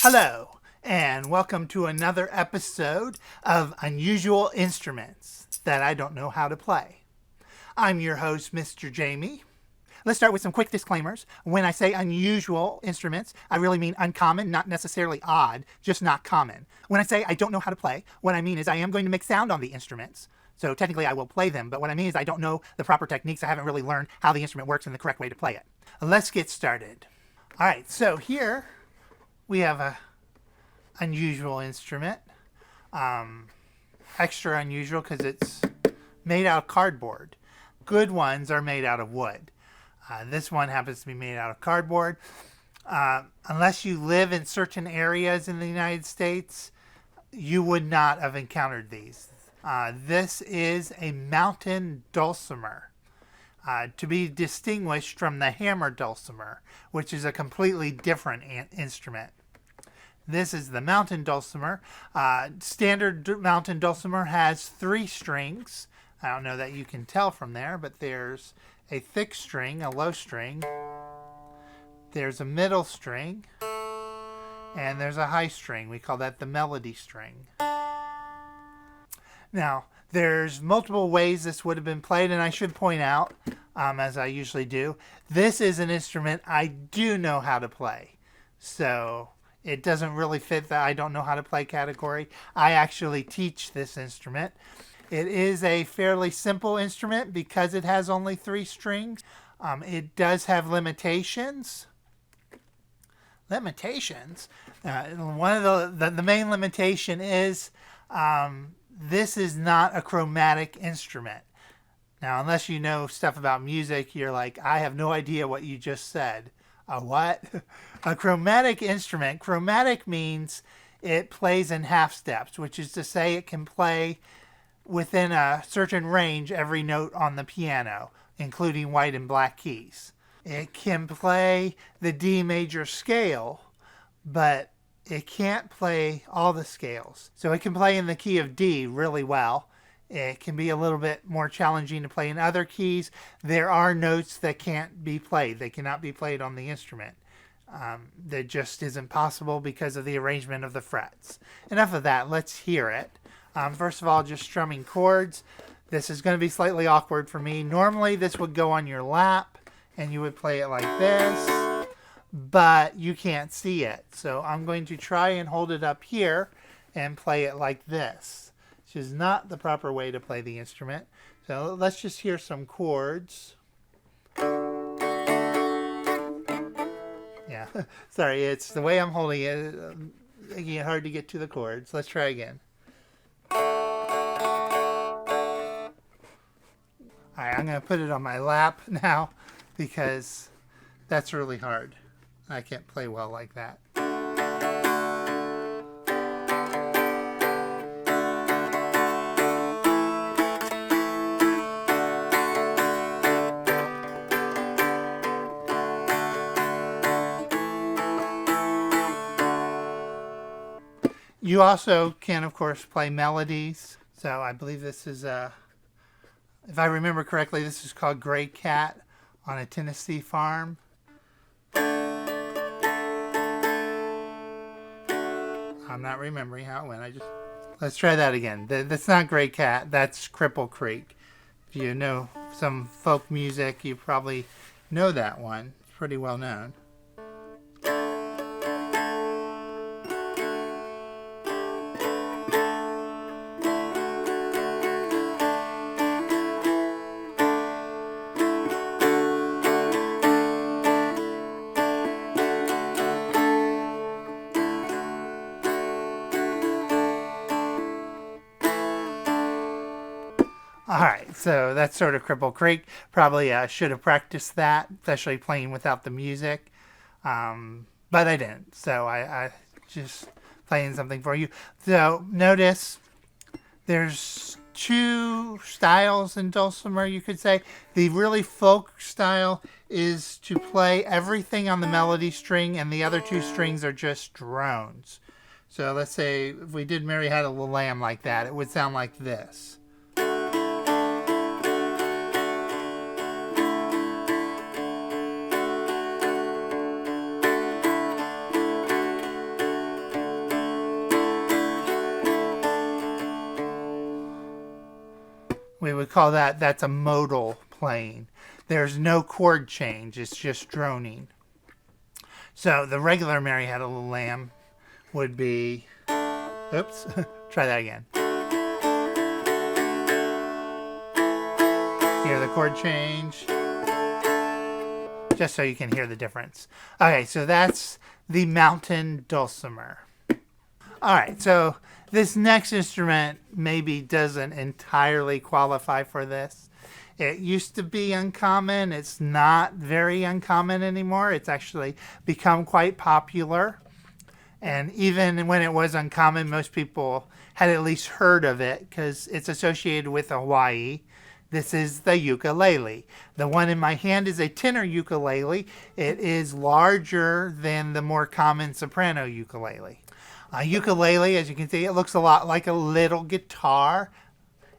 Hello, and welcome to another episode of Unusual Instruments that I don't know how to play. I'm your host, Mr. Jamie. Let's start with some quick disclaimers. When I say unusual instruments, I really mean uncommon, not necessarily odd, just not common. When I say I don't know how to play, what I mean is I am going to make sound on the instruments. So technically I will play them, but what I mean is I don't know the proper techniques. I haven't really learned how the instrument works and the correct way to play it. Let's get started. All right, so here we have a unusual instrument. Extra unusual because it's made out of cardboard. Good ones are made out of wood. This one happens to be made out of cardboard. Unless you live in certain areas in the United States, you would not have encountered these. This is a Mountain Dulcimer, to be distinguished from the hammer dulcimer, which is a completely different instrument. This is the Mountain Dulcimer. Standard Mountain Dulcimer has 3 strings. I don't know that you can tell from there, but there's a thick string, a low string, there's a middle string, and there's a high string. We call that the melody string. Now, there's multiple ways this would have been played, and I should point out, as I usually do, this is an instrument I do know how to play. So it doesn't really fit the I don't know how to play category. I actually teach this instrument. It is a fairly simple instrument because it has only 3 strings. It does have limitations. One of the main limitation is this is not a chromatic instrument. Now, unless you know stuff about music, you're like, I have no idea what you just said. A what? A chromatic instrument. Chromatic means it plays in half steps, which is to say it can play within a certain range every note on the piano, including white and black keys. It can play the D major scale, but it can't play all the scales. So it can play in the key of D really well. It can be a little bit more challenging to play in other keys. There are notes that can't be played. They cannot be played on the instrument. That just isn't possible because of the arrangement of the frets. Enough of that. Let's hear it. First of all, just strumming chords. This is going to be slightly awkward for me. Normally, this would go on your lap, and you would play it like this, but you can't see it. So I'm going to try and hold it up here and play it like this, which is not the proper way to play the instrument. So let's just hear some chords. Yeah, sorry, it's the way I'm holding it, making it hard to get to the chords. Let's try again. Alright, I'm going to put it on my lap now because that's really hard. I can't play well like that. You also can, of course, play melodies. So I believe this is if I remember correctly, this is called Gray Cat on a Tennessee Farm. I'm not remembering how it went. Let's try that again. That's not Gray Cat. That's Cripple Creek. If you know some folk music, you probably know that one. It's pretty well known. Alright, so that's sort of Cripple Creek. Probably should have practiced that, especially playing without the music. But I didn't, so I just playing something for you. So notice there's 2 styles in dulcimer, you could say. The really folk style is to play everything on the melody string, and the other 2 strings are just drones. So let's say if we did Mary Had a Little Lamb like that, it would sound like this. we would call that's a modal playing. There's no chord change. It's just droning. So the regular Mary Had a Little Lamb would be, oops, try that again. Hear the chord change, just so you can hear the difference. Okay, so that's the Mountain Dulcimer. All right, so this next instrument maybe doesn't entirely qualify for this. It used to be uncommon. It's not very uncommon anymore. It's actually become quite popular. And even when it was uncommon, most people had at least heard of it because it's associated with Hawaii. This is the ukulele. The one in my hand is a tenor ukulele. It is larger than the more common soprano ukulele. Ukulele, as you can see, it looks a lot like a little guitar.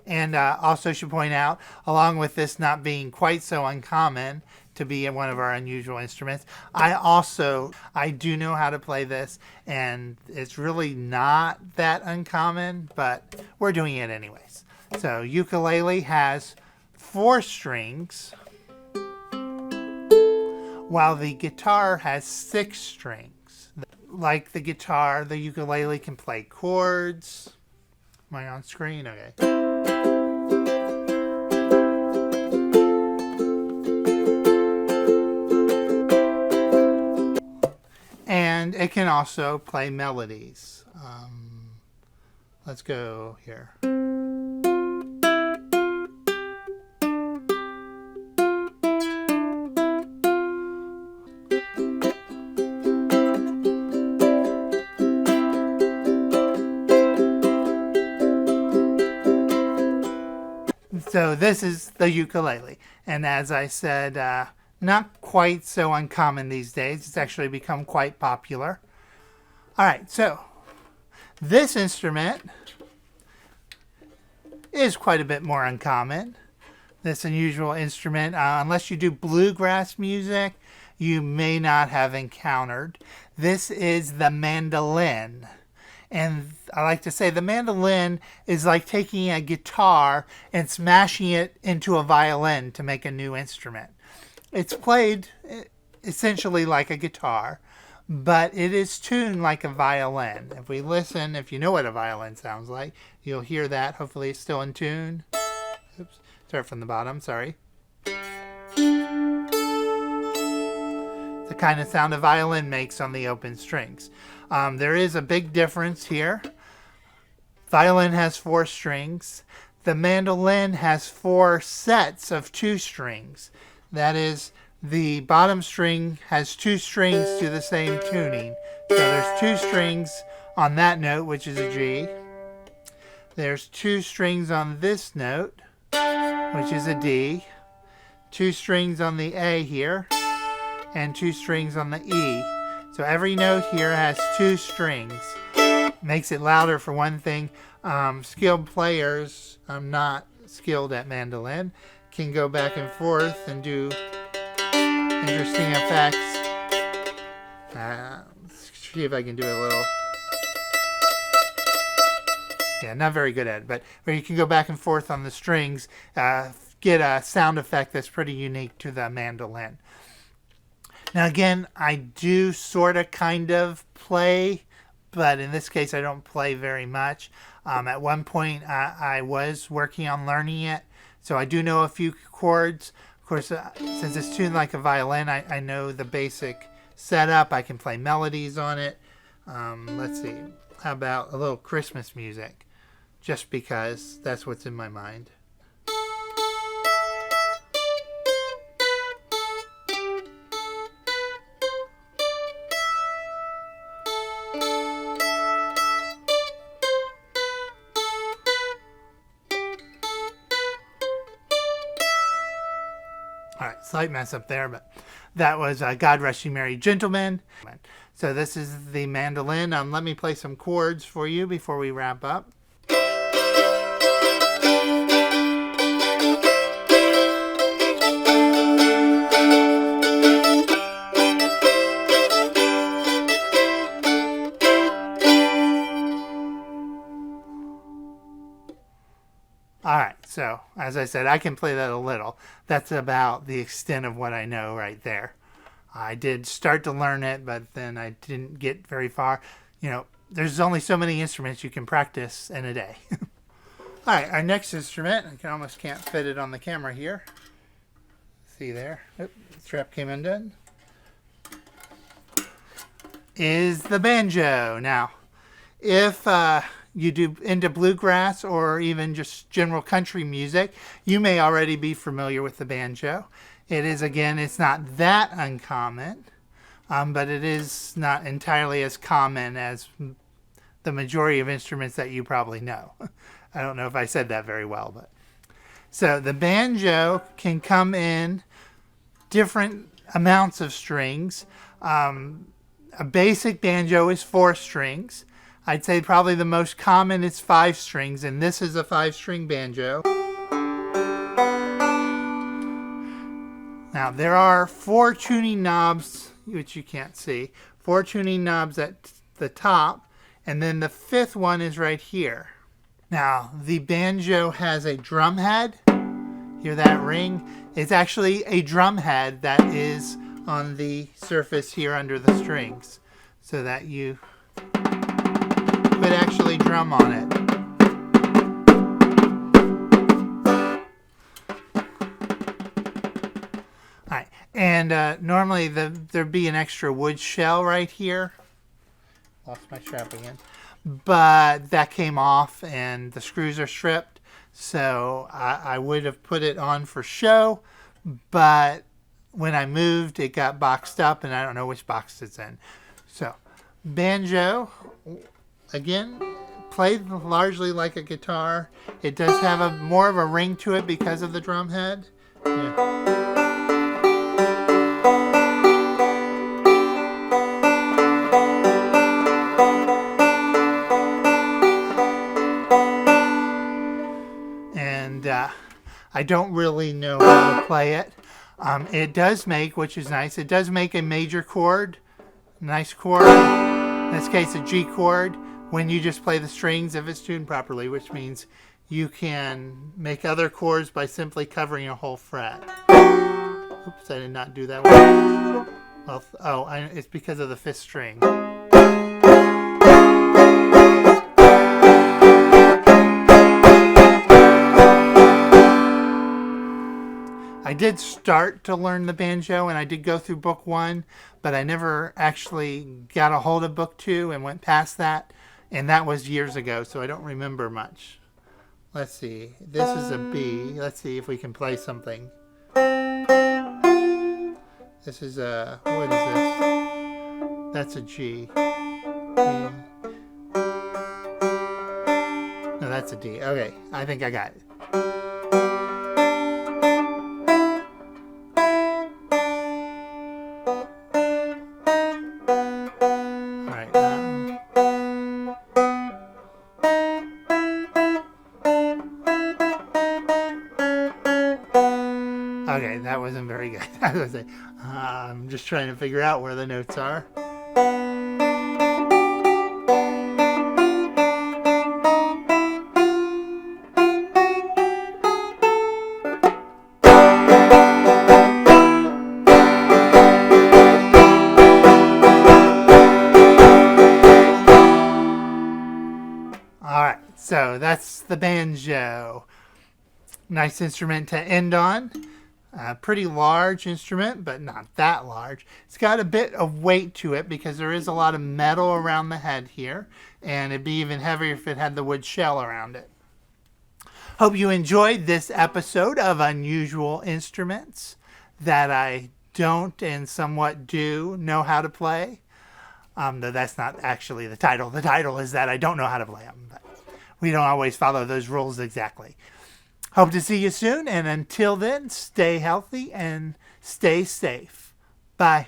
And also should point out, along with this not being quite so uncommon to be one of our unusual instruments, I do know how to play this, and it's really not that uncommon, but we're doing it anyways. So ukulele has 4 strings, while the guitar has 6 strings. Like the guitar, the ukulele can play chords. Am I on screen? Okay. And it can also play melodies. Let's go here. So this is the ukulele. And as I said, not quite so uncommon these days. It's actually become quite popular. All right, so this instrument is quite a bit more uncommon. This unusual instrument, unless you do bluegrass music, you may not have encountered. This is the mandolin. And I like to say the mandolin is like taking a guitar and smashing it into a violin to make a new instrument. It's played essentially like a guitar, but it is tuned like a violin. If we listen, if you know what a violin sounds like, you'll hear that. Hopefully it's still in tune. Oops, start from the bottom, sorry. The kind of sound a violin makes on the open strings. There is a big difference here. Violin has 4 strings. The mandolin has 4 sets of 2 strings. That is, the bottom string has 2 strings to the same tuning. So there's 2 strings on that note, which is a G. There's 2 strings on this note, which is a D. 2 strings on the A here, and 2 strings on the E. So every note here has 2 strings. Makes it louder for one thing. Skilled players, I'm not skilled at mandolin, can go back and forth and do interesting effects. Let's see if I can do a little. Yeah, not very good at it, but where you can go back and forth on the strings, get a sound effect that's pretty unique to the mandolin. Now again, I do sort of kind of play, but in this case I don't play very much. At one point I was working on learning it, so I do know a few chords. Of course, since it's tuned like a violin, I know the basic setup. I can play melodies on it. Let's see, how about a little Christmas music? Just because that's what's in my mind. All right, slight mess up there, but that was God Rest You Merry Gentlemen. So this is the mandolin. Let me play some chords for you before we wrap up. So, as I said, I can play that a little. That's about the extent of what I know right there. I did start to learn it, but then I didn't get very far. You know, there's only so many instruments you can practice in a day. All right, our next instrument, I almost can't fit it on the camera here. See there? Oop, the strap came undone. Is the banjo. Now, if you do into bluegrass or even just general country music, you may already be familiar with the banjo. It is, again, it's not that uncommon, but it is not entirely as common as the majority of instruments that you probably know. I don't know if I said that very well, but so the banjo can come in different amounts of strings. A basic banjo is 4 strings. I'd say probably the most common is 5 strings, and this is a 5-string banjo. Now, there are 4 tuning knobs, which you can't see. 4 tuning knobs at the top, and then the 5th one is right here. Now, the banjo has a drum head. Hear that ring? It's actually a drum head that is on the surface here under the strings, so that you could actually drum on it. All right, and normally there'd be an extra wood shell right here. Lost my strap again. But that came off and the screws are stripped, so I would have put it on for show, but when I moved, it got boxed up, and I don't know which box it's in. So, banjo, again, played largely like a guitar. It does have more of a ring to it because of the drum head. Yeah. And I don't really know how to play it. It does make, which is nice, it does make a major chord, nice chord, in this case a G chord, when you just play the strings if it's tuned properly, which means you can make other chords by simply covering a whole fret. Oops, I did not do that one. Well, it's because of the 5th string. I did start to learn the banjo, and I did go through book 1, but I never actually got a hold of book 2 and went past that, and that was years ago, so I don't remember much. Let's see. This is a B. Let's see if we can play something. This is a... what is this? That's a G. No, that's a D. Okay, I think I got it. Okay, that wasn't very good. I was like, I'm just trying to figure out where the notes are. Alright, so that's the banjo. Nice instrument to end on. Pretty large instrument, but not that large. It's got a bit of weight to it because there is a lot of metal around the head here, and it'd be even heavier if it had the wood shell around it. Hope you enjoyed this episode of Unusual Instruments that I don't and somewhat do know how to play. Though that's not actually the title. The title is that I don't know how to play them, but we don't always follow those rules exactly. Hope to see you soon, and until then, stay healthy and stay safe. Bye.